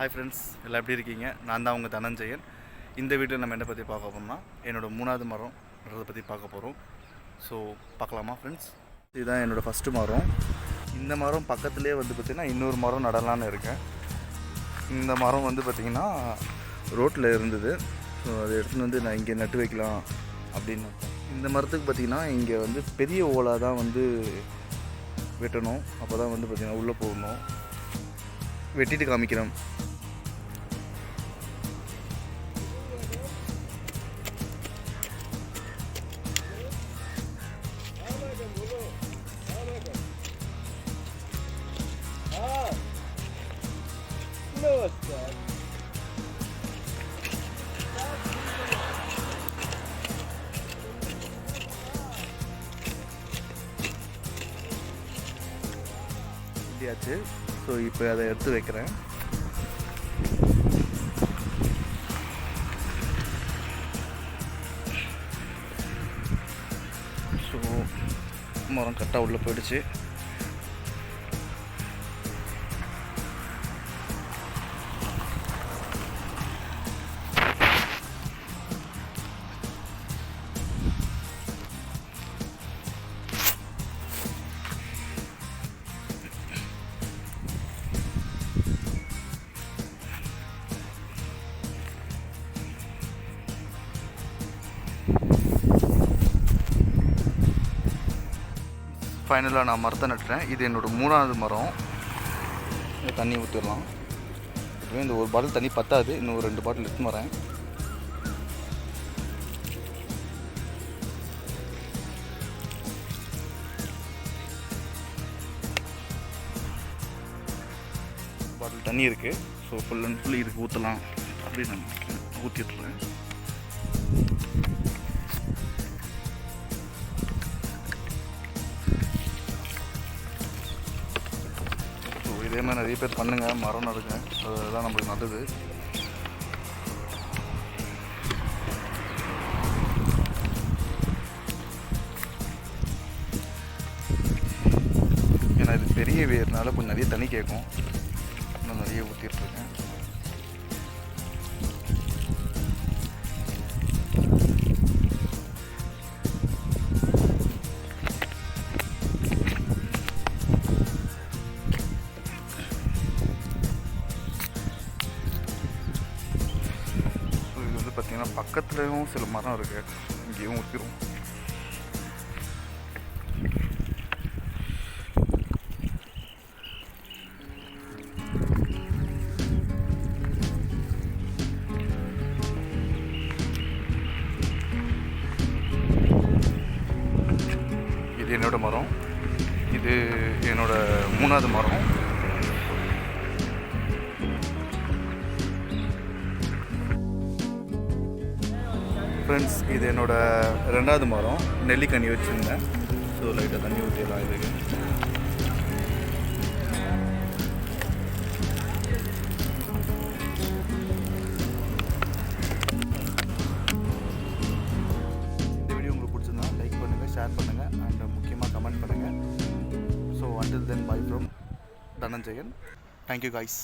Hi friends, எல்லாம் எப்படி இருக்கீங்க? நான் தான் உங்கள் தனஞ்சயன். இந்த வீடியோவில் நம்ம என்ன பற்றி பார்க்க போகிறோம்னா என்னோடய 3வது மரம்ன்றதை பற்றி பார்க்க போகிறோம். ஸோ பார்க்கலாமா ஃப்ரெண்ட்ஸ்? இதுதான் என்னோடய ஃபஸ்ட்டு மரம். இந்த மரம் பக்கத்துலேயே வந்து பார்த்திங்கன்னா இன்னொரு மரம் நடலான்னு இருக்கேன். இந்த மரம் வந்து பார்த்திங்கன்னா ரோட்டில் இருந்தது. ஸோ அதை எடுத்துகிட்டு வந்து நான் இங்கே நட்டு வைக்கலாம் அப்படின்னு. இந்த மரத்துக்கு பார்த்திங்கன்னா இங்கே வந்து பெரிய ஓலா தான் வந்து வெட்டணும். அப்போ தான் வந்து பார்த்திங்கன்னா உள்ளே போகணும். வெட்டிட்டு காமிக்கிறேன். இப்படியாச்சு. ஸோ இப்போ அதை எடுத்து வைக்கிறேன். ஸோ மரம் கரெக்டாக உள்ளே போயிடுச்சு. ஃபைனலாக நான் மரத்தை நட்டுறேன். இது என்னோடய 3வது மரம். தண்ணி ஊற்றிடலாம். இதுவே இந்த ஒரு பாட்டில் தண்ணி பத்தாது, இன்னும் ஒரு 2 பாட்டில் எடுத்து வரேன். பாட்டில் தண்ணி இருக்குது. ஸோ ஃபுல் அண்ட் ஃபுல் இதுக்கு ஊற்றலாம் அப்படின்னு நான் ஊற்றிட்டுறேன். இதே மாதிரி நிறைய பேர் பண்ணுங்கள், மரம் நடுங்க. அதுதான் நம்மளுக்கு நல்லது. ஏன்னா இது பெரிய வேர்னால கொஞ்சம் நிறைய தண்ணி கேட்கும். இன்னும் நிறைய ஊற்றிட்டுருக்கேன். பார்த்திங்கன்னா பக்கத்துலேயும் சில மரம் இருக்குது. இங்கேயும் ஊற்றிடும். இது என்னோடய மரம். இது என்னோடய 3வது மரம். ஃப்ரெண்ட்ஸ், இது என்னோடய 2வது மரம். நெல்லிக்கனி வச்சுருந்தேன். ஸோ லைட்டாக தண்ணி ஊற்றிடலாம் இதுக்கு. இந்த வீடியோ உங்களுக்கு பிடிச்சிருந்தா லைக் பண்ணுங்கள், ஷேர் பண்ணுங்கள் அண்ட் முக்கியமாக கமெண்ட் பண்ணுங்கள். So until then, bye from Dhananjayan. Thank you guys.